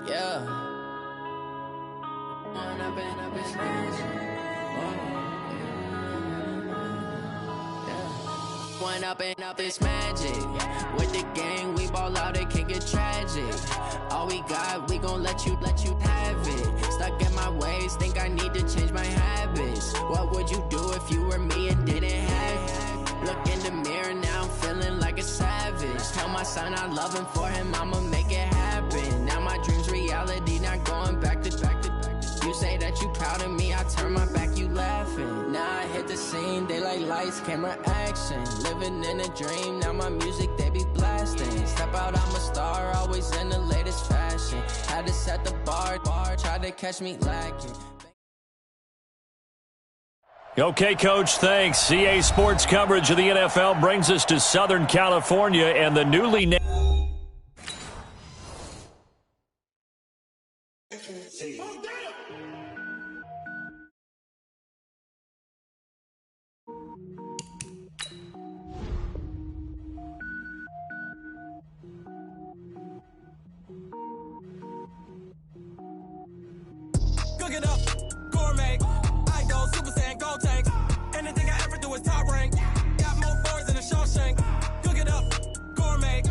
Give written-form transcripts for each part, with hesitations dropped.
Yeah. One up and up is magic. With the gang, we ball out, it can get tragic. All we got, we gon' let you have it. Stuck in my ways, think I need to change my habits. What would you do if you were me and didn't have it? Look in the mirror, now I'm feeling like a savage. Tell my son I love him, for him I'ma make it happen. Now my dream's reality, not going back to. You say that you proud of me, I turn my back, you laughing. Now I hit the scene, they like lights, camera, action. Living in a dream, now my music, they be blasting. Step out, I'm a star, always in the latest fashion. Had to set the bar, try to catch me lacking. Okay, Coach, thanks. CA Sports coverage of the NFL brings us to Southern California and the newly named... Cook it up, gourmet. I go Super Saiyan, gold tank. Anything I ever do is top rank. Got more boys than a Shawshank. Cook it up, gourmet.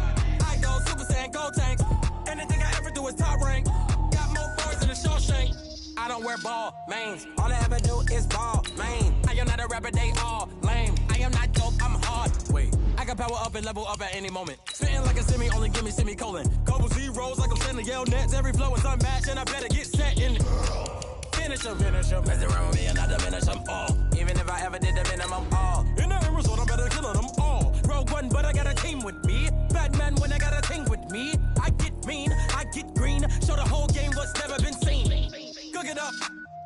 I go Super Saiyan, gold tank. Anything I ever do is top rank. Got more boys than a Shawshank. I don't wear ball mains. All I ever do is ball main. I am not a rapper, they all lame. I am not dope, I'm hard. Wait, I can power up and level up at any moment. Spitting like a semi, only give me semicolon. Couple zeros like I'm sending yell nets. Every flow is unmatched and I better get set in. Finish them. Mess around with me and I diminish them all. Even if I ever did the minimum all. In the result, I better kill them all. Rogue One, but I got a team with me. Batman when I got a thing with me. I get mean, I get green. Show the whole game what's never been seen. Cook it up,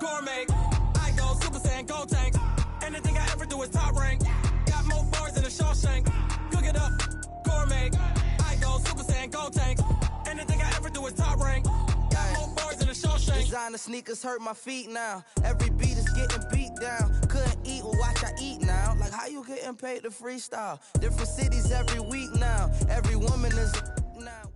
gourmet. I go Super Saiyan, gold tank. Anything I ever do is top rank. Got more bars than a Shawshank. Cook it up, gourmet. I go Super Saiyan, gold tank. Anything I ever do is top rank. Designer sneakers hurt my feet now. Every beat is getting beat down. Couldn't eat, well watch I eat now. Like how you getting paid to freestyle? Different cities every week now. Every woman is now.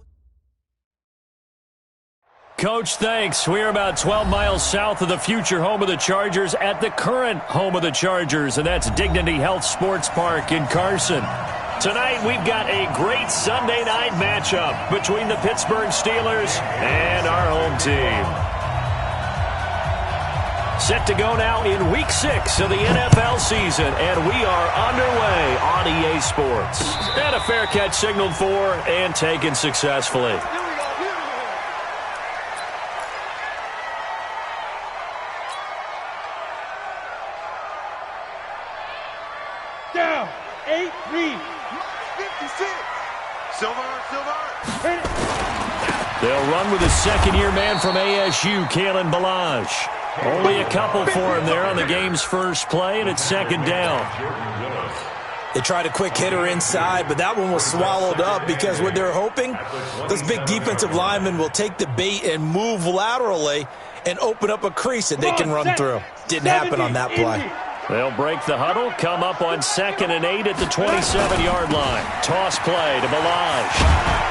Coach, thanks. We're about 12 miles south of the future home of the Chargers at the current home of the Chargers, and that's Dignity Health Sports Park in Carson. Tonight, we've got a great Sunday night matchup between the Pittsburgh Steelers and our home team. Set to go now in Week 6 of the NFL season, and we are underway on EA Sports. And a fair catch signaled for and taken successfully. Down, 8-3. 56. Silver. They'll run with a second-year man from ASU, Kalen Ballage. Only a couple for him there on the game's first play, and it's second down. They tried a quick hitter inside, but that one was swallowed up because what they're hoping, those big defensive linemen will take the bait and move laterally and open up a crease that they can run through. Didn't happen on that play. They'll break the huddle, come up on 2nd and 8 at the 27-yard line. Toss play to Ballage.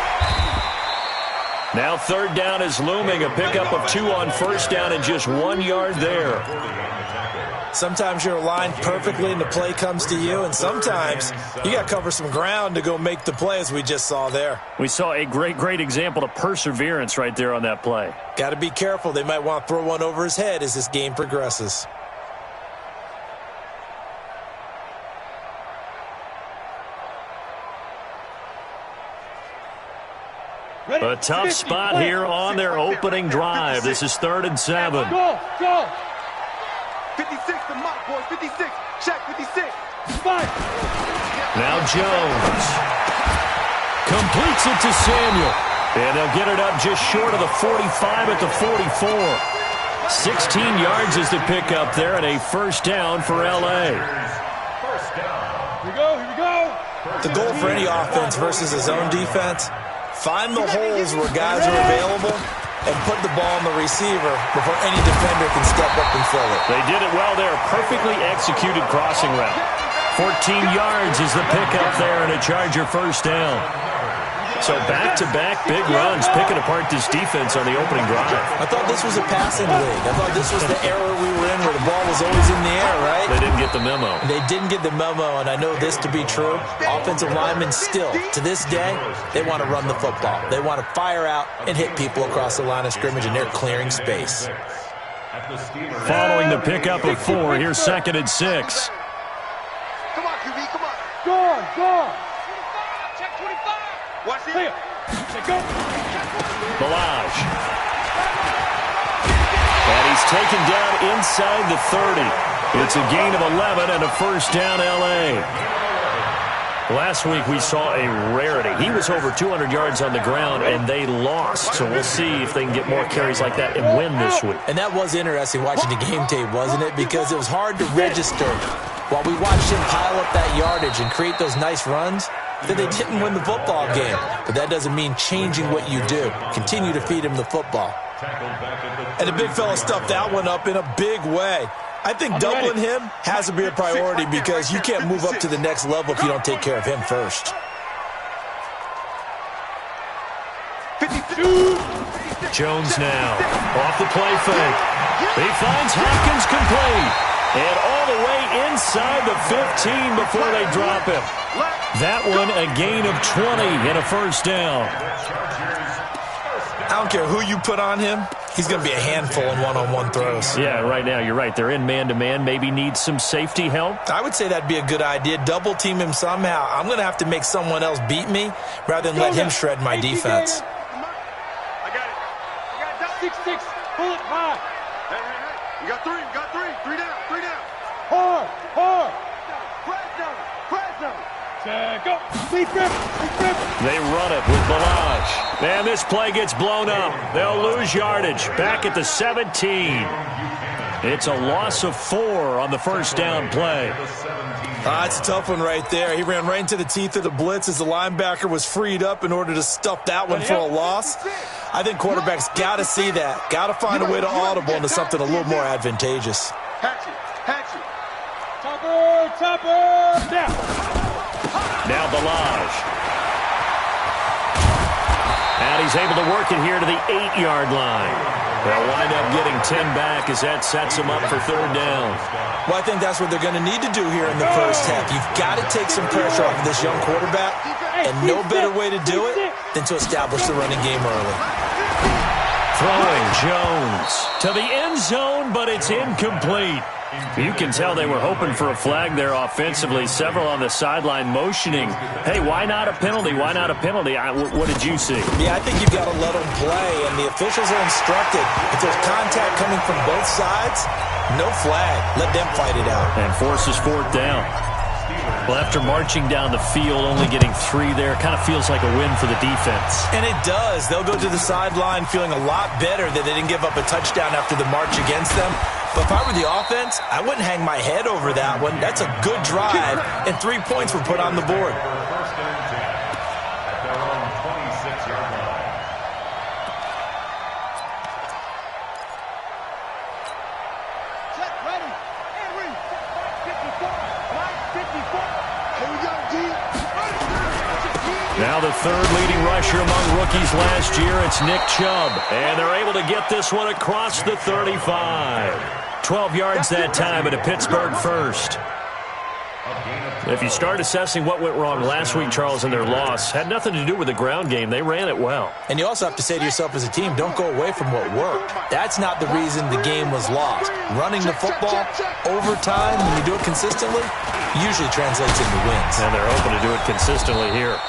Now 3rd down is looming, a pickup of 2 on 1st down and just 1 yard there. Sometimes you're aligned perfectly and the play comes to you, and sometimes you got to cover some ground to go make the play, as we just saw there. We saw a great example of perseverance right there on that play. Got to be careful. They might want to throw one over his head as this game progresses. A tough spot here on their opening drive. This is 3rd and 7. Go. 56, the mock boys. 56. Check 56. 5. Now Jones completes it to Samuel. And they'll get it up just short of the 45 at the 44. 16 yards is the pickup there and a first down for L.A. Here we go. The goal for any offense versus his own defense, find the holes where guys are available and put the ball on the receiver before any defender can step up and fill it. They did it well there. Perfectly executed crossing route. 14 yards is the pickup there and a Charger first down. So back-to-back big runs, picking apart this defense on the opening drive. I thought this was a passing league. I thought this was the era we were in where the ball was always in the air, right? They didn't get the memo. They didn't get the memo, and I know this to be true. Offensive linemen still, to this day, they want to run the football. They want to fire out and hit people across the line of scrimmage, and they're clearing space. Following the pickup of 4, here's 2nd and 6. Come on, QB, come on. Go. Check 25. Watch it. Go. Balazs. And he's taken down inside the 30. It's a gain of 11 and a first down, L.A. Last week we saw a rarity. He was over 200 yards on the ground, and they lost. So we'll see if they can get more carries like that and win this week. And that was interesting watching the game tape, wasn't it? Because it was hard to register. While we watched him pile up that yardage and create those nice runs, that they didn't win the football game. But that doesn't mean changing what you do. Continue to feed him the football. And the big fella stuffed that one up in a big way. I think doubling him has to be a priority because you can't move up to the next level if you don't take care of him first. Jones now off the play fake. He finds Hopkins complete. And all the way inside the 15 before they drop him. That one a gain of 20 and a first down. I don't care who you put on him. He's going to be a handful in one-on-one throws. Yeah, right now you're right. They're in man-to-man. Maybe needs some safety help. I would say that'd be a good idea. Double team him somehow. I'm going to have to make someone else beat me rather than let him shred my defense. I got it. 6-6. Pull it high. You got 3. You got 3. 3 down. 3 down. Hard. Press down. Go. Deep grip. They run it with Balazs. And this play gets blown up. They'll lose yardage. Back at the 17. It's a loss of 4 on the first down play. It's a tough one right there. He ran right into the teeth of the blitz as the linebacker was freed up in order to stuff that one for a loss. I think quarterbacks got to see that. Got to find a way to audible into something a little more advantageous. Hatch it. Topper. Now Balazs. And he's able to work it here to the 8-yard line. They'll wind up getting 10 back as that sets them up for 3rd down. Well, I think that's what they're going to need to do here in the first half. You've got to take some pressure off of this young quarterback, and no better way to do it than to establish the running game early. Throwing Jones to the end zone, but it's incomplete. You can tell they were hoping for a flag there offensively. Several on the sideline motioning. Hey, why not a penalty? Why not a penalty? What did you see? Yeah, I think you've got to let them play, and the officials are instructed. If there's contact coming from both sides, no flag. Let them fight it out. And forces 4th down. Well, after marching down the field, only getting 3 there, kind of feels like a win for the defense. And it does. They'll go to the sideline feeling a lot better that they didn't give up a touchdown after the march against them. But if I were the offense, I wouldn't hang my head over that one. That's a good drive, and 3 points were put on the board. Now the 3rd leading rusher among rookies last year, it's Nick Chubb. And they're able to get this one across the 35. 12 yards that time at a Pittsburgh first. If you start assessing what went wrong last week, Charles, in their loss, had nothing to do with the ground game. They ran it well. And you also have to say to yourself as a team, don't go away from what worked. That's not the reason the game was lost. Running the football over time, when you do it consistently, usually translates into wins. And they're hoping to do it consistently here.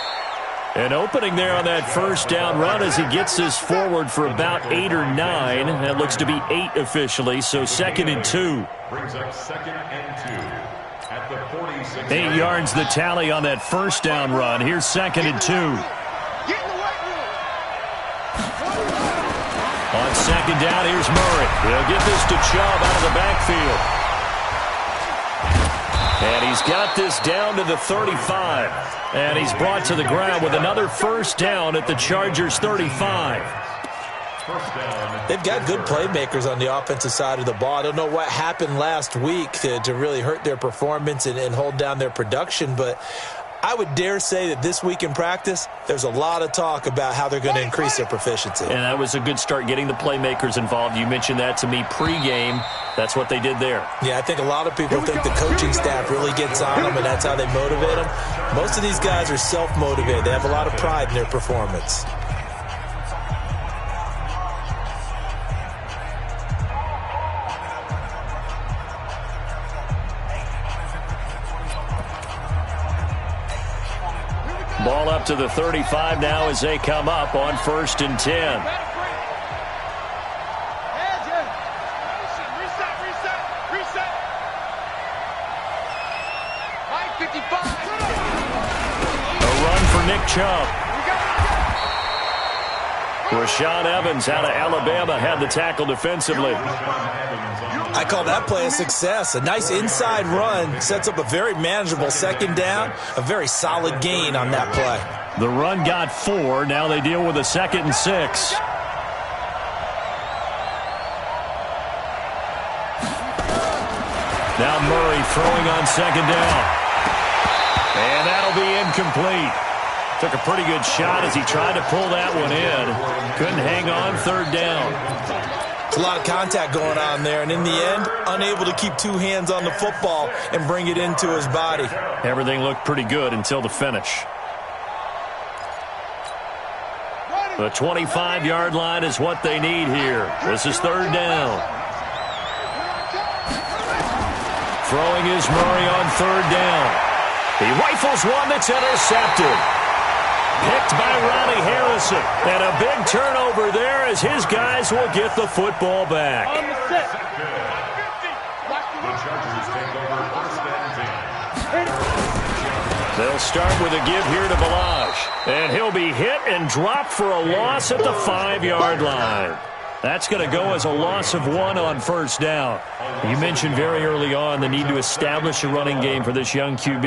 An opening there on that first down run as he gets this forward for about 8 or 9. That looks to be 8 officially, so 2nd and 2. Brings up 2nd and 2. 8 yards the tally on that first down run. Here's 2nd and 2. On 2nd down, here's Murray. He'll get this to Chubb out of the backfield. And he's got this down to the 35. And he's brought to the ground with another first down at the Chargers' 35. They've got good playmakers on the offensive side of the ball. I don't know what happened last week to really hurt their performance and hold down their production, but I would dare say that this week in practice, there's a lot of talk about how they're going to increase their proficiency. And that was a good start, getting the playmakers involved. You mentioned that to me pregame. That's what they did there. Yeah, I think a lot of people think the coaching staff really gets on them, and that's how they motivate them. Most of these guys are self-motivated. They have a lot of pride in their performance. Ball up to the 35 now as they come up on 1st and 10. A run for Nick Chubb. Rashaan Evans out of Alabama had the tackle defensively. I call that play a success. A nice inside run sets up a very manageable 2nd down, a very solid gain on that play. The run got 4. Now they deal with a 2nd and 6. Now Murray throwing on 2nd down. And that'll be incomplete. Took a pretty good shot as he tried to pull that one in. Couldn't hang on 3rd down. There's a lot of contact going on there, and in the end, unable to keep 2 hands on the football and bring it into his body. Everything looked pretty good until the finish. The 25-yard line is what they need here. This is 3rd down. Throwing is Murray on 3rd down. He rifles one that's intercepted. Picked by Ronnie Harrison. And a big turnover there as his guys will get the football back. They'll start with a give here to Ballage. And he'll be hit and dropped for a loss at the 5-yard line. That's going to go as a loss of 1 on 1st down. You mentioned very early on the need to establish a running game for this young QB.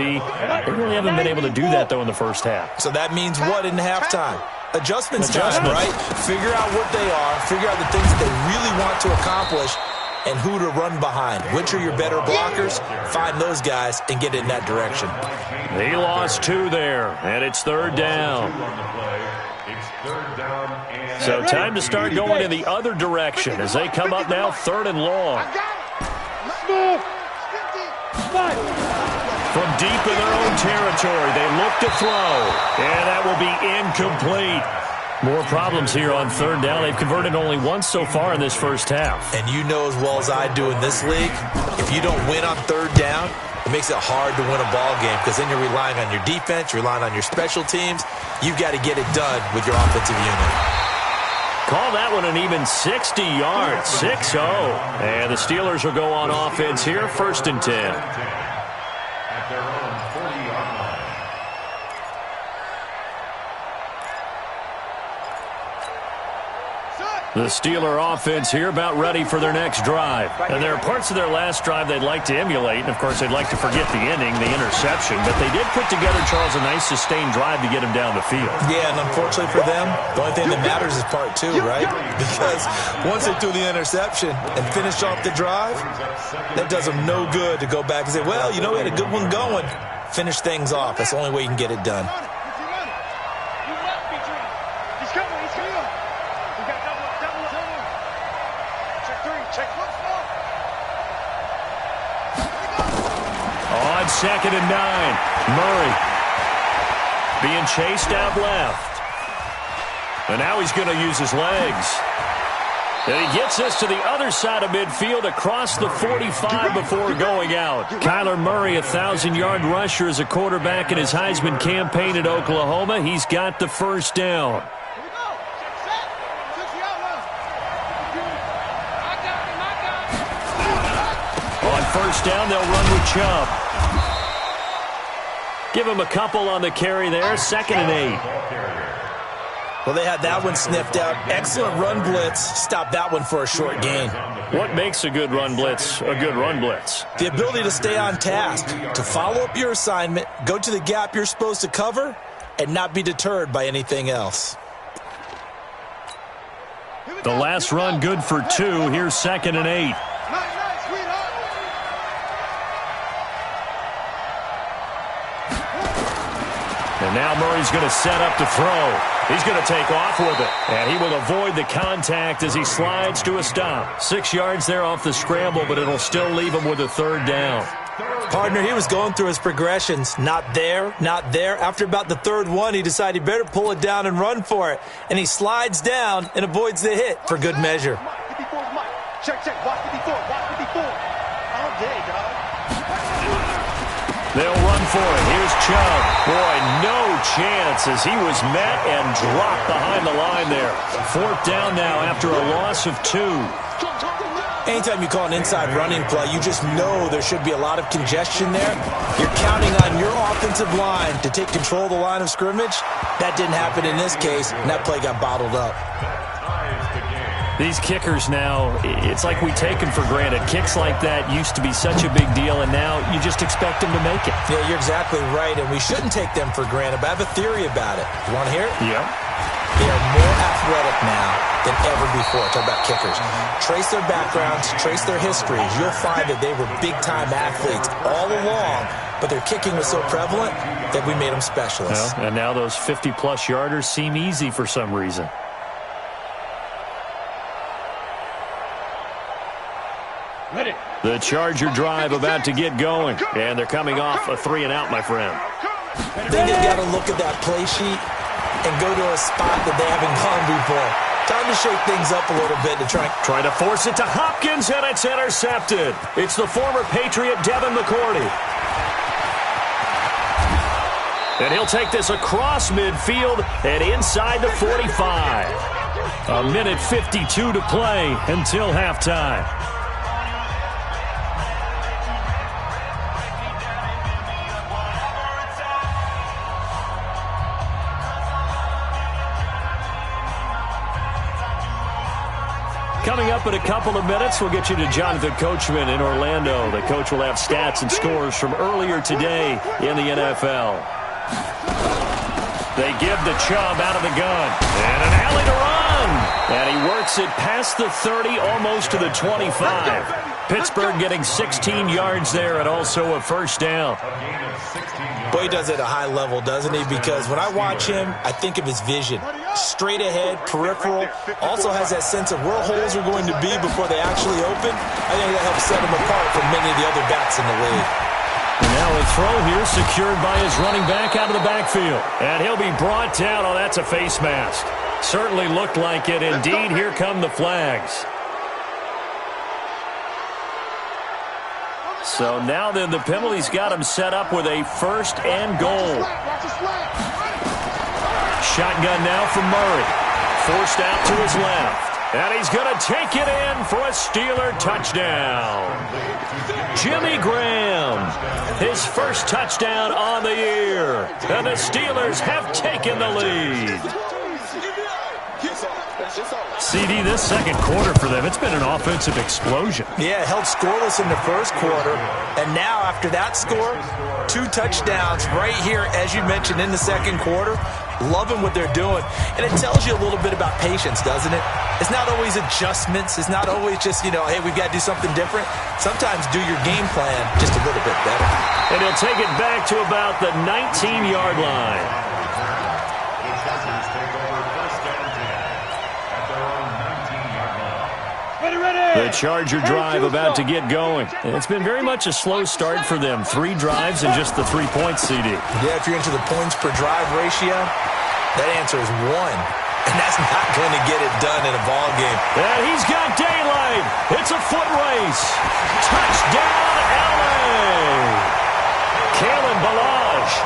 They really haven't been able to do that, though, in the first half. So that means what in halftime? Adjustments time, right? Figure out what they are, figure out the things that they really want to accomplish, and who to run behind. Which are your better blockers? Find those guys and get in that direction. He lost 2 there, and it's 3rd down. So time to start going in the other direction as they come up now 3rd and long. From deep in their own territory, they look to throw, and that will be incomplete. More problems here on 3rd down. They've converted only once so far in this first half. And you know as well as I do in this league, if you don't win on 3rd down, it makes it hard to win a ball game because then you're relying on your defense, you're relying on your special teams. You've got to get it done with your offensive unit. Call that one an even 60 yards, 6-0. And the Steelers will go on offense here, 1st and 10. At their own 40-yard line. The Steeler offense here about ready for their next drive. And there are parts of their last drive they'd like to emulate. And, of course, they'd like to forget the ending, the interception. But they did put together, Charles, a nice sustained drive to get him down the field. Yeah, and unfortunately for them, the only thing that matters is part 2, right? Because once they threw the interception and finished off the drive, that does them no good to go back and say, well, you know, we had a good one going. Finish things off. That's the only way you can get it done. On 2nd and 9, Murray being chased out left. And now he's going to use his legs. And he gets us to the other side of midfield across the 45 before going out. Kyler Murray, a 1,000-yard rusher as a quarterback in his Heisman campaign at Oklahoma. He's got the 1st down. On 1st down, they'll run with Chubb. Give him a couple on the carry there, 2nd and 8. Well, they had that one sniffed out. Excellent run blitz. Stop that one for a short gain. What makes a good run blitz a good run blitz? The ability to stay on task, to follow up your assignment, go to the gap you're supposed to cover, and not be deterred by anything else. The last run good for 2. Here's 2nd and 8. And now Murray's going to set up to throw. He's going to take off with it. And he will avoid the contact as he slides to a stop. 6 yards there off the scramble, but it'll still leave him with a third down. Partner, he was going through his progressions. Not there, not there. After about the third one, he decided he better pull it down and run for it. And he slides down and avoids the hit for good measure. Check, watch 54, watch 54. All day, dog. They'll run for it. Here's Chubb. Boy, no chance as he was met and dropped behind the line there. 4th down now after a loss of 2. Anytime you call an inside running play, you just know there should be a lot of congestion there. You're counting on your offensive line to take control of the line of scrimmage. That didn't happen in this case, and that play got bottled up. These kickers now, it's like we take them for granted. Kicks like that used to be such a big deal, and now you just expect them to make it. Yeah, you're exactly right, and we shouldn't take them for granted, but I have a theory about it. You want to hear it? Yeah. They are more athletic now than ever before. Talk about kickers. Trace their backgrounds, trace their histories. You'll find that they were big-time athletes all along, but their kicking was so prevalent that we made them specialists. Well, and now those 50-plus yarders seem easy for some reason. The Charger drive about to get going, and they're coming off a 3-and-out, my friend. I think they've got to look at that play sheet and go to a spot that they haven't gone before. Time to shake things up a little bit to try to force it to Hopkins, and it's intercepted. It's the former Patriot Devin McCourty. And he'll take this across midfield and inside the 45. A minute 52 to play until halftime. Coming up in a couple of minutes, we'll get you to Jonathan Coachman in Orlando. The coach will have stats and scores from earlier today in the NFL. They give the Chubb out of the gun. And an alley to run. And he works it past the 30, almost to the 25. Pittsburgh getting 16 yards there and also a first down. Boy, he does it at a high level, doesn't he? Because when I watch him, I think of his vision. Straight ahead, peripheral. Also has that sense of where holes are going to be before they actually open. I think that helps set him apart from many of the other backs in the league. And now a throw here secured by his running back out of the backfield. And he'll be brought down. Oh, that's a face mask. Certainly looked like it. Indeed, here come the flags. So now then the penalty's got him set up with a 1st and goal. Shotgun now from Murray. Forced out to his left. And he's going to take it in for a Steeler touchdown. Jimmy Graham, his first touchdown on the year. And the Steelers have taken the lead. CD, this second quarter for them, it's been an offensive explosion. Yeah, held scoreless in the first quarter. And now after that score, 2 touchdowns right here, as you mentioned, in the second quarter. Loving what they're doing. And it tells you a little bit about patience, doesn't it? It's not always adjustments. It's not always just, hey, we've got to do something different. Sometimes do your game plan just a little bit better. And he'll take it back to about the 19-yard line. The Charger drive about to get going. It's been very much a slow start for them. 3 drives and just the 3 points, CD. Yeah, if you're into the points per drive ratio, that answer is 1. And that's not going to get it done in a ball game. And he's got daylight. It's a foot race. Touchdown, LA. Kalen Ballage,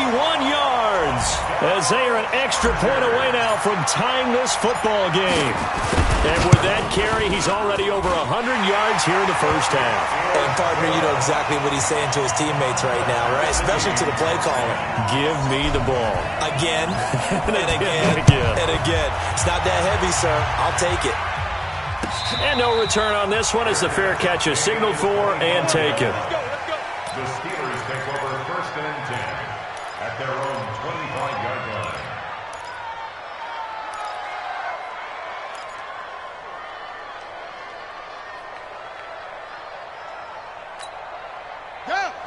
81 yards. As they are an extra point away now from tying this football game. And with that carry, he's already over 100 yards here in the first half. And, partner, you know exactly what he's saying to his teammates right now, right? Especially to the play caller. Give me the ball. Again, and again, and again. It's not that heavy, sir. I'll take it. And no return on this one as the fair catch is signaled for and taken. The Steelers take over 1st and 10 at their own 25-yard line.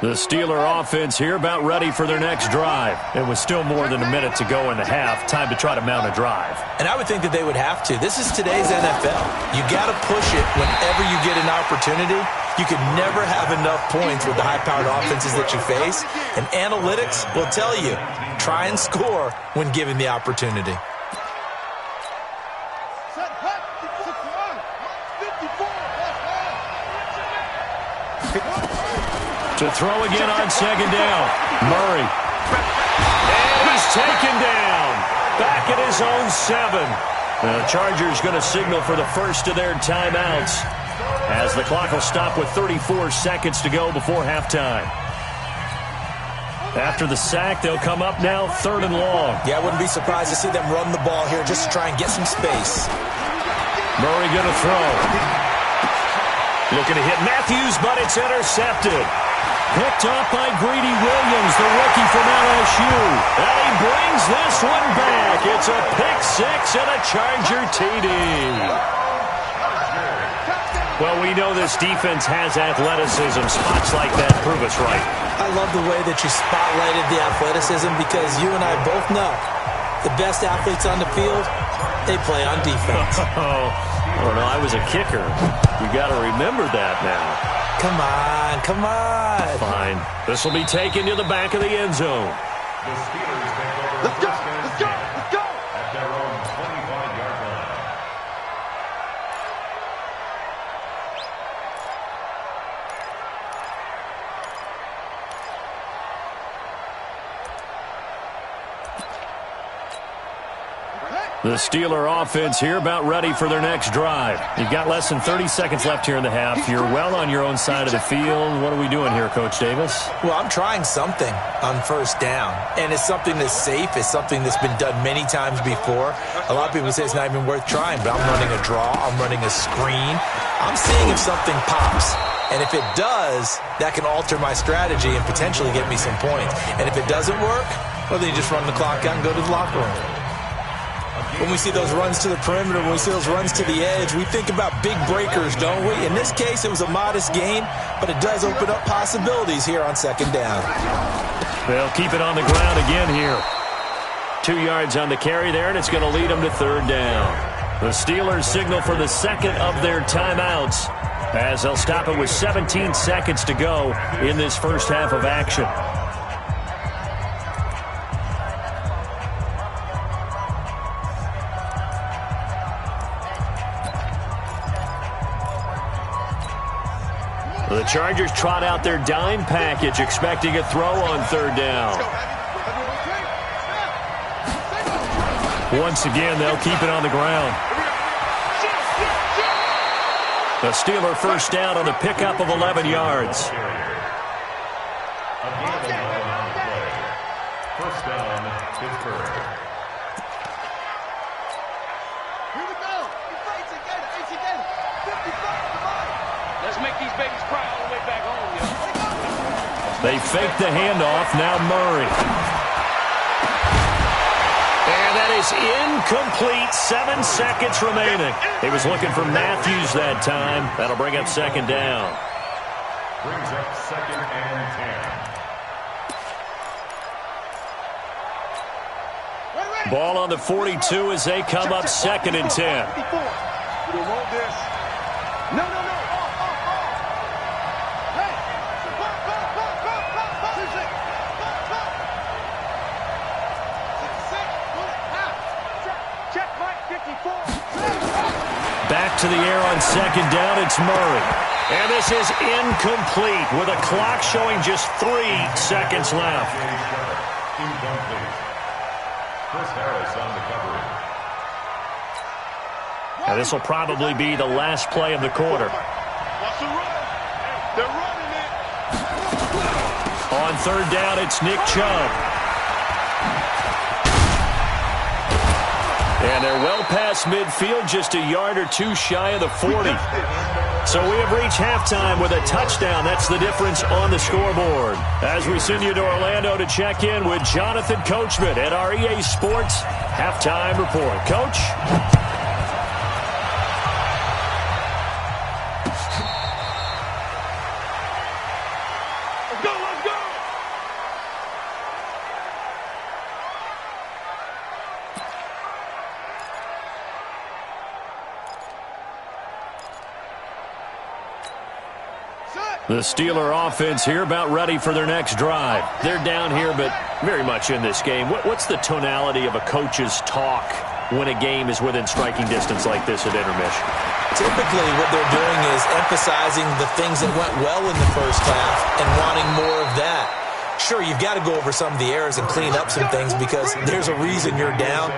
The Steeler offense here about ready for their next drive. It was still more than a minute to go in the half. Time to try to mount a drive. And I would think that they would have to. This is today's NFL. You got to push it whenever you get an opportunity. You can never have enough points with the high-powered offenses that you face. And analytics will tell you, try and score when given the opportunity. To throw again on second down. Murray. And he's taken down. Back at his own 7. The Chargers going to signal for the first of their timeouts as the clock will stop with 34 seconds to go before halftime. After the sack, they'll come up now 3rd and long. Yeah, I wouldn't be surprised to see them run the ball here just to try and get some space. Murray going to throw. Looking to hit Matthews, but it's intercepted. Picked up by Greedy Williams, the rookie from LSU. And he brings this one back. It's a pick 6 and a Charger TD. Well, we know this defense has athleticism. Spots like that prove us right. I love the way that you spotlighted the athleticism because you and I both know the best athletes on the field, they play on defense. Oh, no, I was a kicker. You got to remember that now. Come on, come on. Fine. This will be taken to the back of the end zone. The Steelers take over Let's go, first and let's go, 10 let's go. at their own 25-yard line. The Steeler offense here about ready for their next drive. You've got less than 30 seconds left here in the half. You're well on your own side of the field. What are we doing here, Coach Davis? Well, I'm trying something on first down, and it's something that's safe. It's something that's been done many times before. A lot of people say it's not even worth trying, but I'm running a draw. I'm running a screen. I'm seeing if something pops. And if it does, that can alter my strategy and potentially get me some points. And if it doesn't work, well, then you just run the clock out and go to the locker room. When we see those runs to the perimeter, when we see those runs to the edge, we think about big breakers, don't we? In this case, it was a modest gain, but it does open up possibilities here on second down. They'll keep it on the ground again here. 2 yards on the carry there, and it's going to lead them to 3rd down. The Steelers signal for the second of their timeouts as they'll stop it with 17 seconds to go in this first half of action. The Chargers trot out their dime package, expecting a throw on 3rd down. Once again, they'll keep it on the ground. The Steeler first down on the pickup of 11 yards. First down, Pittsburgh. Here we go. It's again. 55, come on. Let's make these babies cry all the way back home, yo. They fake the handoff. Now Murray. And that is incomplete. 7 seconds remaining. He was looking for Matthews that time. That'll bring up second down. Brings up 2nd and 10. Ball on the 42 as they come up 2nd and 10. We don't want this. No. Hey. Check Mike 54. Back to the air on second down. It's Murray. And this is incomplete with a clock showing just 3 seconds left. Incomplete. Chris Harris on the coverage. And this will probably be the last play of the quarter. Watch the run. They're running it. On 3rd down, it's Nick Chubb. And they're well past midfield, just a yard or 2 shy of the 40. So we have reached halftime with a touchdown. That's the difference on the scoreboard. As we send you to Orlando to check in with Jonathan Coachman at our EA Sports Halftime Report. Coach? Let's go. The Steeler offense here about ready for their next drive. They're down here, but very much in this game. What's the tonality of a coach's talk when a game is within striking distance like this at intermission? Typically, what they're doing is emphasizing the things that went well in the first half and wanting more of that. Sure, you've got to go over some of the errors and clean up some things because there's a reason you're down.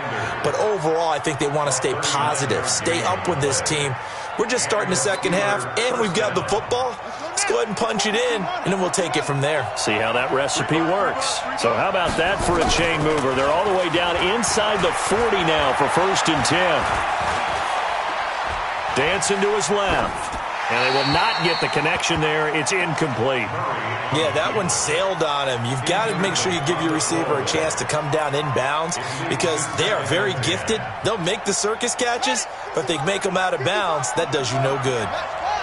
But overall, I think they want to stay positive, stay up with this team. We're just starting the second half, and we've got the football. Let's go ahead and punch it in, and then we'll take it from there. See how that recipe works. So how about that for a chain mover? They're all the way down inside the 40 now for 1st and 10. Dancing to his left. And they will not get the connection there. It's incomplete. Yeah, that one sailed on him. You've got to make sure you give your receiver a chance to come down inbounds because they are very gifted. They'll make the circus catches, but if they make them out of bounds, that does you no good.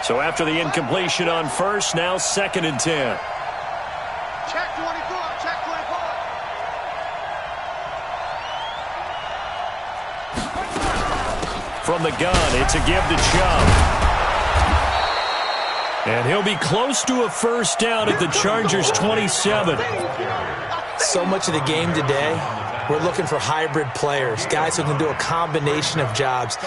So after the incompletion on 1st, now 2nd and 10. Check 24, check 24. From the gun, it's a give to Chubb. And he'll be close to a 1st down at the Chargers' 27. So much of the game today, we're looking for hybrid players, guys who can do a combination of jobs.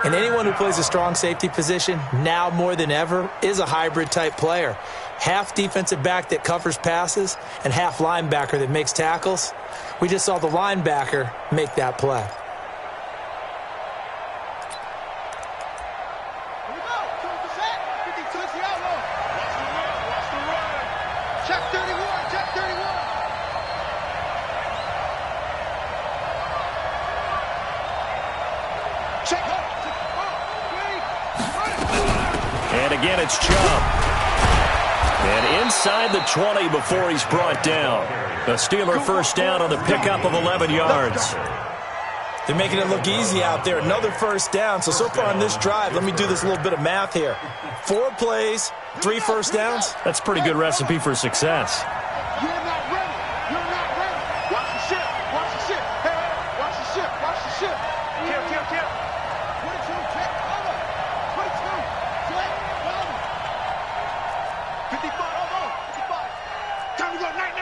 And anyone who plays a strong safety position, now more than ever, is a hybrid-type player. Half defensive back that covers passes and half linebacker that makes tackles. We just saw the linebacker make that play. And again, it's Chubb. And inside the 20 before he's brought down. A Steeler 1st down on the pickup of 11 yards. They're making it look easy out there. Another 1st down. So far on this drive, let me do this little bit of math here. 4 plays, 3 1st downs. That's a pretty good recipe for success. You're not ready. You're not ready. Watch the ship. Watch the ship. Hey, watch the ship. Watch the ship. Kill. 22, check, cover. 22, check, cover. 55, hold on. 55. Time to go, night.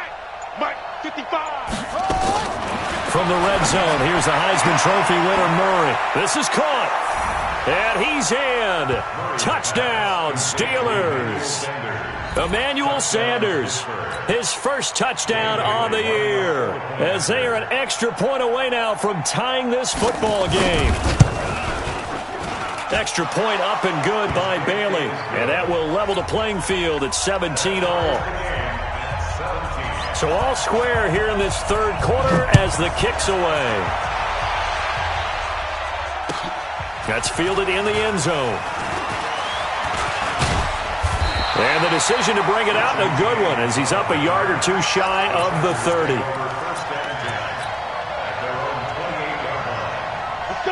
Mike, 55. From the red zone, here's the Heisman Trophy winner, Murray. This is caught. And he's in. Touchdown, Steelers. Emmanuel Sanders, his 1st touchdown on the year, as they are an extra point away now from tying this football game. Extra point up and good by Bailey, and that will level the playing field at 17 all. So all square here in this 3rd quarter as the kick's away. That's fielded in the end zone. And the decision to bring it out, a good one, as he's up a yard or 2 shy of the 30.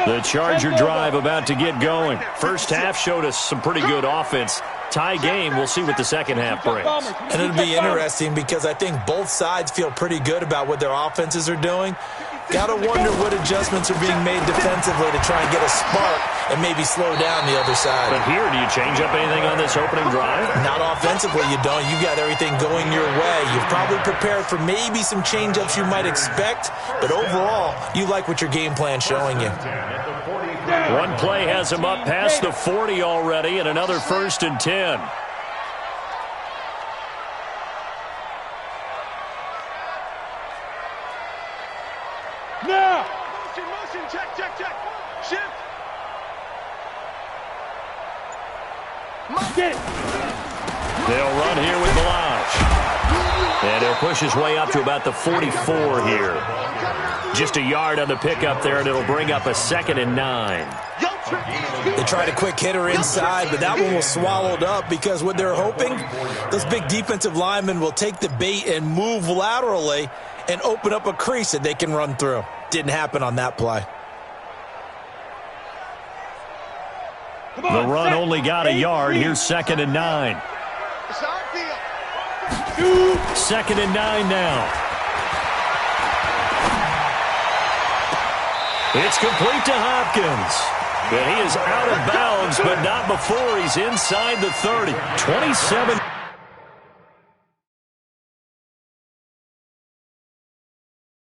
The Charger drive about to get going. First half showed us some pretty good offense. Tie game, we'll see what the second half brings. And it'll be interesting because I think both sides feel pretty good about what their offenses are doing. Got to wonder what adjustments are being made defensively to try and get a spark and maybe slow down the other side. But here, do you change up anything on this opening drive? Not offensively, you don't. You got everything going your way. You've probably prepared for maybe some change-ups you might expect, but overall, you like what your game plan's showing you. One play has him up past the 40 already, and another 1st and 10. Now! Motion, check. Shift. They'll run here with Balazs. And he'll push his way up to about the 44 here. Just a yard on the pickup there, and it'll bring up a 2nd and 9. They tried a quick hitter inside, but that one was swallowed up because what they're hoping, those big defensive linemen will take the bait and move laterally and open up a crease that they can run through. Didn't happen on that play. The run only got a yard. Here's 2nd and 9. 2nd and 9 now. It's complete to Hopkins. But he is out of bounds, but not before he's inside the 30. 27.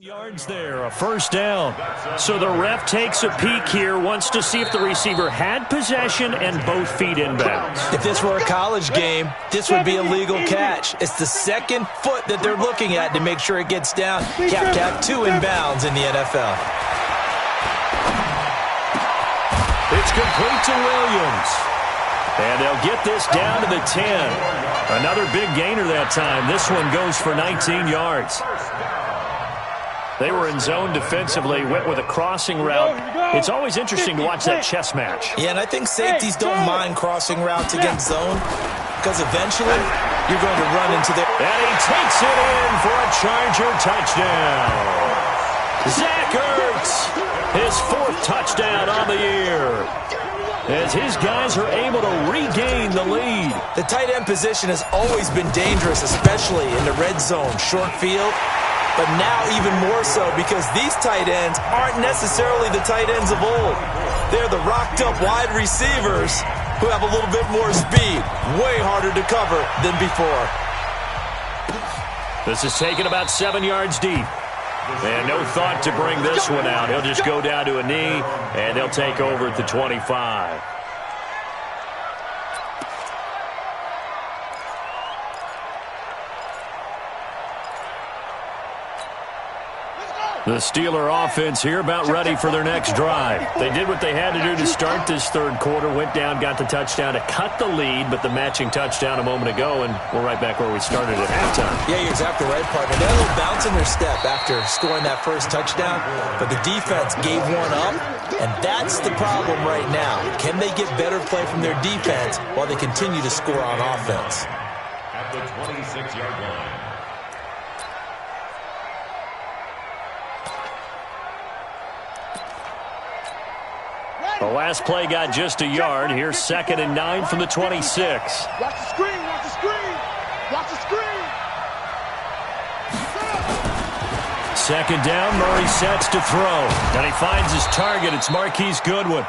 Yards there, a first down. So the ref takes a peek here, wants to see if the receiver had possession and both feet inbounds. If this were a college game, this would be a legal catch. It's the second foot that they're looking at to make sure it gets down. You have to have 2 inbounds in the NFL. It's complete to Williams. And they'll get this down to the 10. Another big gainer that time. This one goes for 19 yards. They were in zone defensively, went with a crossing route. It's always interesting to watch that chess match. Yeah, and I think safeties don't mind crossing routes against zone because eventually you're going to run into their... And he takes it in for a Charger touchdown. Zach Ertz, his 4th touchdown on the year, as his guys are able to regain the lead. The tight end position has always been dangerous, especially in the red zone, short field. But now even more so because these tight ends aren't necessarily the tight ends of old. They're the rocked-up wide receivers who have a little bit more speed. Way harder to cover than before. This is taken about 7 yards deep. And no thought to bring this one out. He'll just go down to a knee, and they'll take over at the 25. The Steeler offense here about ready for their next drive. They did what they had to do to start this third quarter, went down, got the touchdown to cut the lead, but the matching touchdown a moment ago, and we're right back where we started at halftime. Yeah, you're exactly right, partner. They had a little bounce in their step after scoring that first touchdown, but the defense gave one up, and that's the problem right now. Can they get better play from their defense while they continue to score on offense? At the 26-yard line. The last play got just a yard. Here's 2nd and 9 from the 26. Watch the screen, watch the screen, watch the screen. 2nd down, Murray sets to throw. And he finds his target. It's Marquise Goodwin.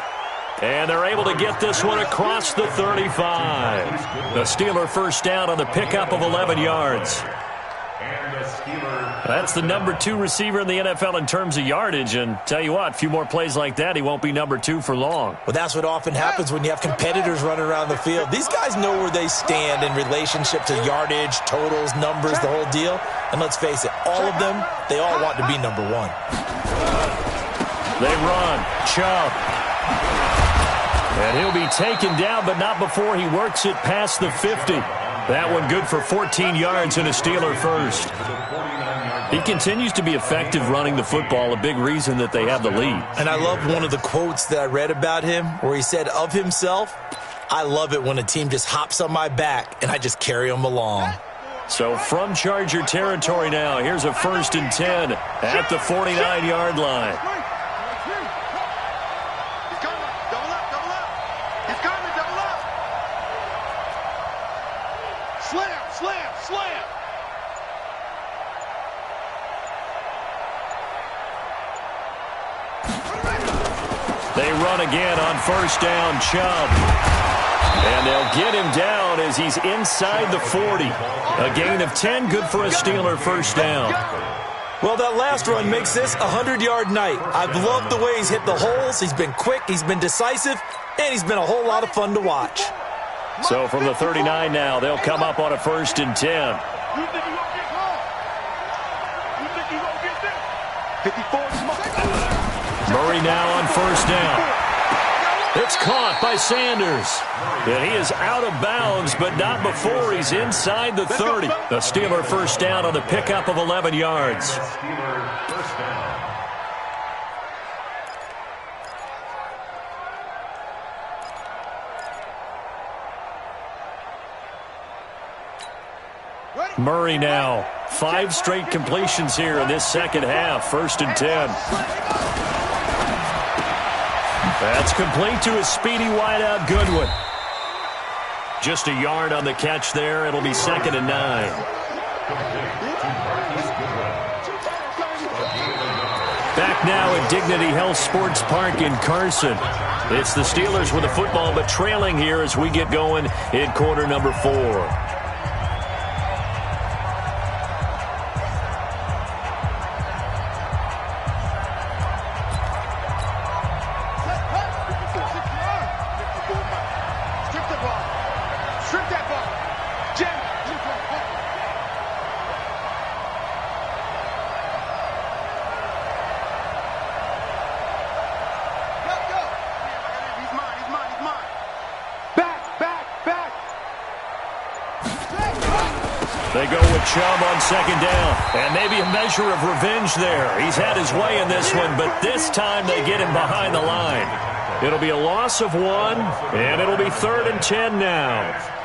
And they're able to get this one across the 35. The Steeler first down on the pickup of 11 yards. And the Steeler. That's the number 2 receiver in the NFL in terms of yardage. And tell you what, a few more plays like that, he won't be number 2 for long. Well, that's what often happens when you have competitors running around the field. These guys know where they stand in relationship to yardage, totals, numbers, the whole deal. And let's face it, all of them, they all want to be number 1. They run. Chubb. And he'll be taken down, but not before he works it past the 50. That one good for 14 yards and a Steeler first. He continues to be effective running the football, a big reason that they have the lead. And I love one of the quotes that I read about him where he said of himself, I love it when a team just hops on my back and I just carry them along. So from Charger territory now, here's a 1st and 10 at the 49-yard line. He's coming, double up, double up. He's coming, double up. Slam, slam, slam. They run again on 1st down, Chubb. And they'll get him down as he's inside the 40. A gain of 10, good for a Steeler first down. Well, that last run makes this a 100-yard night. I've loved the way he's hit the holes. He's been quick, he's been decisive, and he's been a whole lot of fun to watch. So from the 39 now, they'll come up on a 1st and 10. You think he won't get home? You think he won't get there? 54 Murray now on 1st down. It's caught by Sanders. And he is out of bounds, but not before he's inside the 30. The Steeler first down on the pickup of 11 yards. Steeler first down. Murray now. 5 straight completions here in this second half. 1st and 10. That's complete to a speedy wideout Goodwin. Just a yard on the catch there. It'll be 2nd and 9. Back now at Dignity Health Sports Park in Carson. It's the Steelers with the football, but trailing here as we get going in quarter number 4. Chubb on second down. And maybe a measure of revenge there. He's had his way in this one, but this time they get him behind the line. It'll be a loss of 1, and it'll be 3rd and 10 now.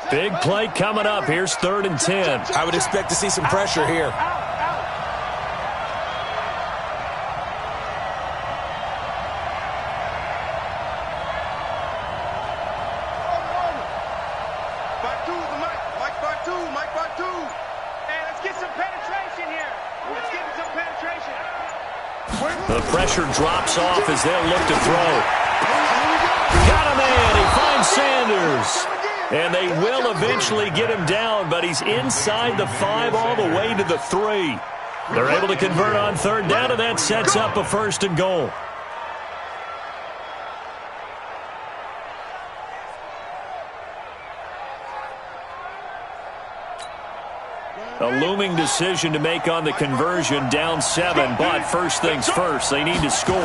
Big play coming up. Here's 3rd and 10. I would expect to see some pressure here. The pressure drops off as they'll look to throw. Got a man. He finds Sanders. And they will eventually get him down, but he's inside the 5 all the way to the 3. They're able to convert on 3rd down, and that sets up a 1st and goal. A looming decision to make on the conversion, down 7, but first things first, they need to score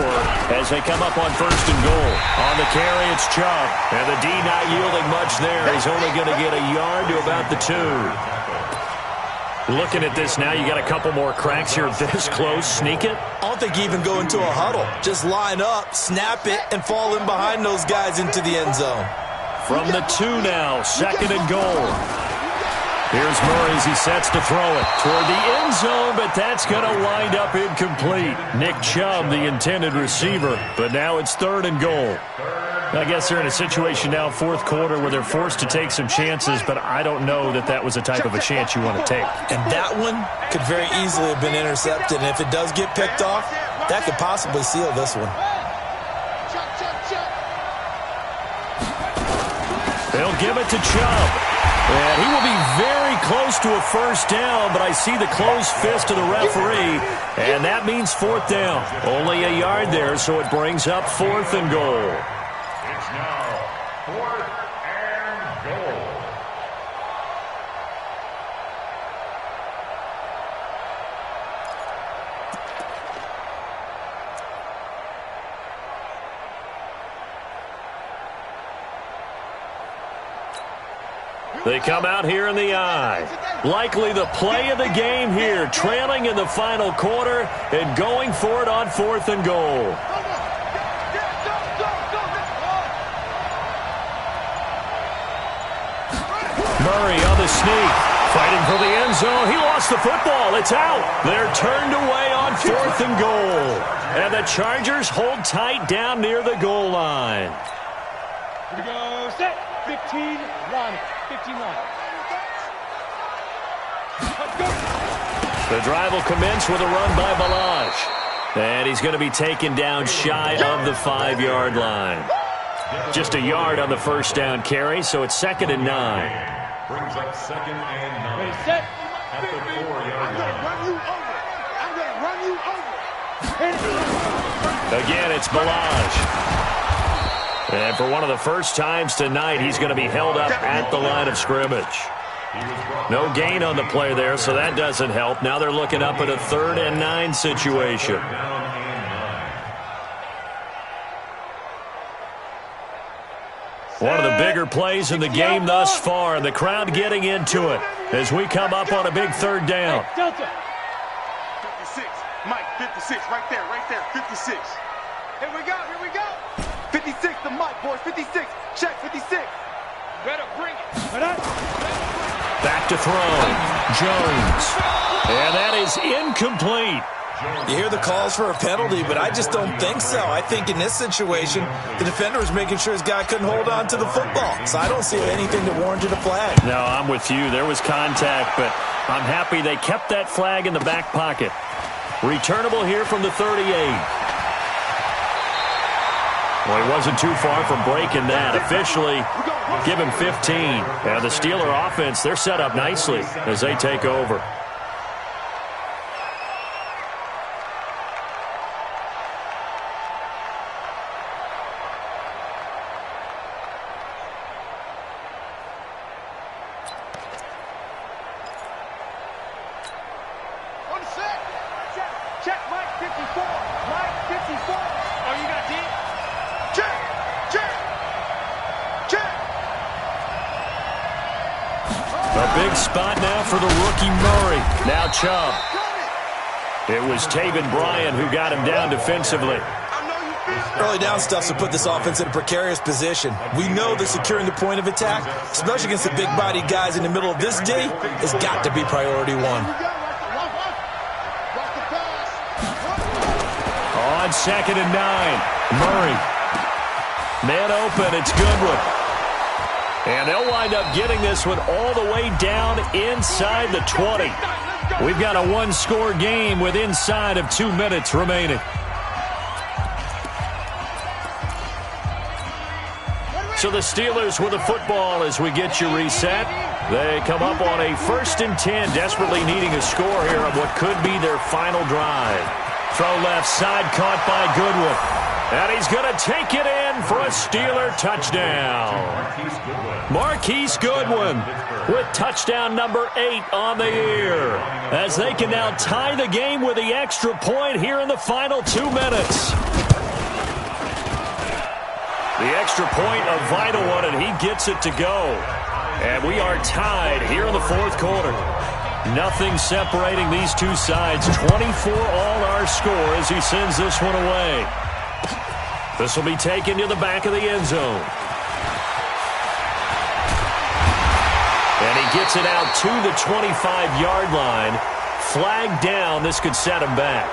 as they come up on 1st and goal. On the carry, it's Chubb, and the D not yielding much there. He's only going to get a yard to about the 2. Looking at this now, you got a couple more cracks here this close. Sneak it? I don't think you even go into a huddle. Just line up, snap it, and fall in behind those guys into the end zone. From the 2 now, 2nd and goal. Here's Murray as he sets to throw it toward the end zone, but that's going to wind up incomplete. Nick Chubb, the intended receiver, but now it's 3rd and goal. I guess they're in a situation now, 4th quarter, where they're forced to take some chances, but I don't know that that was the type of a chance you want to take. And that one could very easily have been intercepted, and if it does get picked off, that could possibly seal this one. They'll give it to Chubb. And he will be very close to a 1st down, but I see the closed fist of the referee, and that means 4th down. Only a yard there, so it brings up 4th and goal. It's now 4th and goal. They come out here in the eye. Likely the play of the game here, trailing in the final quarter and going for it on 4th and goal. Murray on the sneak, fighting for the end zone. He lost the football. It's out. They're turned away on 4th and goal. And the Chargers hold tight down near the goal line. Here we go. Set. 15, line. 15 line. Let's go. The drive will commence with a run by Balazs. And he's going to be taken down shy of the 5-yard line. Just a yard on the 1st down carry, so it's 2nd and 9. Brings up 2nd and 9. Ready, set. At the 4-yard line. I'm going to run you over. Again, it's Balazs. And for one of the first times tonight, he's going to be held up at the line of scrimmage. No gain on the play there, so that doesn't help. Now they're looking up at a 3rd and 9 situation. One of the bigger plays in the game thus far, and the crowd getting into it as we come up on a big 3rd down. Hey, Delta. 56. Mike, 56. Right there. 56. Here we go. 56 to Mike, boys. 56. Check 56. Better bring it. Back to throw. Jones. And that is incomplete. You hear the calls for a penalty, but I just don't think so. I think in this situation, the defender was making sure his guy couldn't hold on to the football. So I don't see anything that warranted a flag. No, I'm with you. There was contact, but I'm happy they kept that flag in the back pocket. Returnable here from the 38. Well, he wasn't too far from breaking that. Officially, give him 15. And the Steeler offense, they're set up nicely as they take over. On the Big spot now for the rookie Murray. Now Chubb. It was Taven Bryan who got him down defensively. Early down stuff to put this offense in a precarious position. We know that securing the point of attack, especially against the big-bodied guys in the middle of this D, has got to be priority one. On 2nd and 9, Murray. Man open, it's Goodwin. And they'll wind up getting this one all the way down inside the 20. We've got a one-score game with inside of 2 minutes remaining. So the Steelers with the football as we get you reset. They come up on a 1st and 10, desperately needing a score here on what could be their final drive. Throw left side, caught by Goodwin. And he's going to take it in for a Steeler touchdown. Marquise Goodwin with touchdown number 8 on the year, as they can now tie the game with the extra point here in the final 2 minutes. The extra point, a vital one, and he gets it to go. And we are tied here in the 4th quarter. Nothing separating these two sides. 24 all our score as he sends this one away. This will be taken to the back of the end zone. And he gets it out to the 25-yard line. Flag down. This could set him back.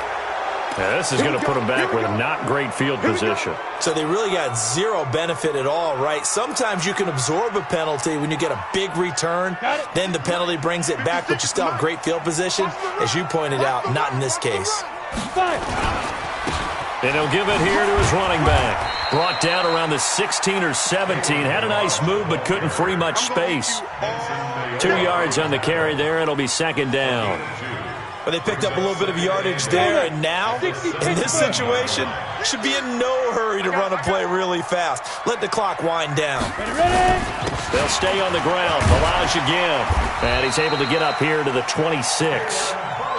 Now, this is going to put him back with not great field position. So they really got zero benefit at all, right? Sometimes you can absorb a penalty when you get a big return. Then the penalty brings it back, but you still have great field position. As you pointed out, not in this case. And he'll give it here to his running back. Brought down around the 16 or 17. Had a nice move, but couldn't free much space. 2 yards on the carry there. It'll be 2nd down. But they picked up a little bit of yardage there, and now, in this situation, should be in no hurry to run a play really fast. Let the clock wind down. They'll stay on the ground. Balaj again. And he's able to get up here to the 26.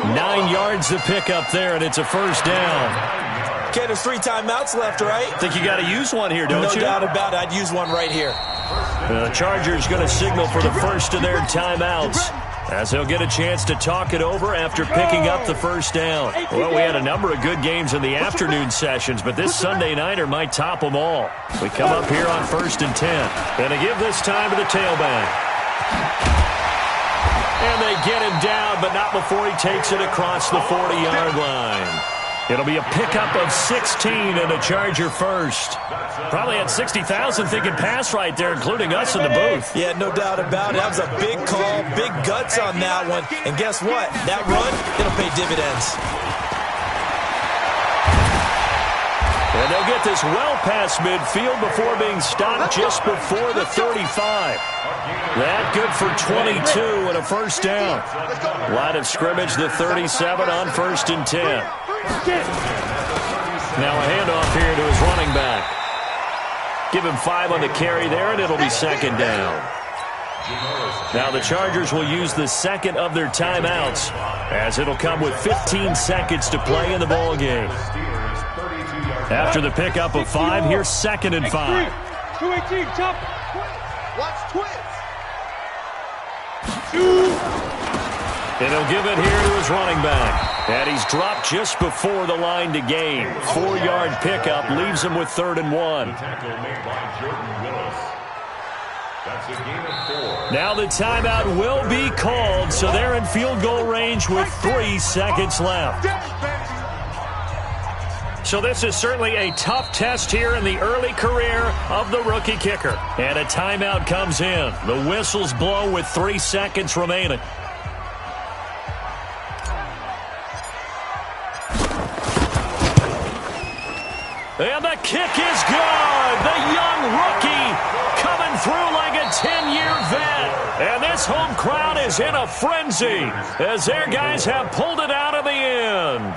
9 yards to pick up there, and it's a 1st down. Okay, there's 3 timeouts left, right? Think you got to use one here, don't you? No doubt about it. I'd use one right here. The Chargers going to signal for the first of their timeouts, as he'll get a chance to talk it over after picking up the 1st down. Well, we had a number of good games in the afternoon sessions, but this Sunday nighter might top them all. We come up here on 1st and 10. And to give this time to the tailback. And they get him down, but not before he takes it across the 40-yard line. It'll be a pickup of 16 and a Charger first. Probably had 60,000 thinking pass right there, including us in the booth. Yeah, no doubt about it. That was a big call, big guts on that one. And guess what? That run, it'll pay dividends. And they'll get this well past midfield before being stopped just before the 35. That good for 22 and a 1st down. Line of scrimmage, the 37 on 1st and 10. Now a handoff here to his running back. Give him 5 on the carry there, and it'll be 2nd down. Now the Chargers will use the 2nd of their timeouts, as it'll come with 15 seconds to play in the ball game. After the pickup of 5, here's 2nd and 5. 218, jump. Watch twins. And he'll give it here to his running back. And he's dropped just before the line to gain. 4-yard pickup leaves him with 3rd and 1. Now the timeout will be called, so they're in field goal range with 3 seconds left. So this is certainly a tough test here in the early career of the rookie kicker. And a timeout comes in. The whistles blow with 3 seconds remaining. And the kick is good. The young rookie coming through like a 10-year vet. And this home crowd is in a frenzy as their guys have pulled it out of the end.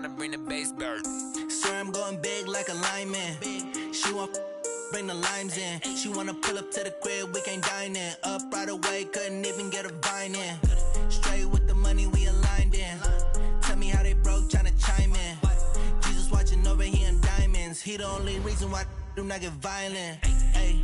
tryna bring the bass bird. Swear I'm going big like a lineman. She want bring the limes in. She wanna pull up to the crib, we can't dine in. Up right away, couldn't even get a vine in. Straight with the money we aligned in. Tell me how they broke, tryna chime in. Jesus watching over here in diamonds. He the only reason why do not get violent. Hey,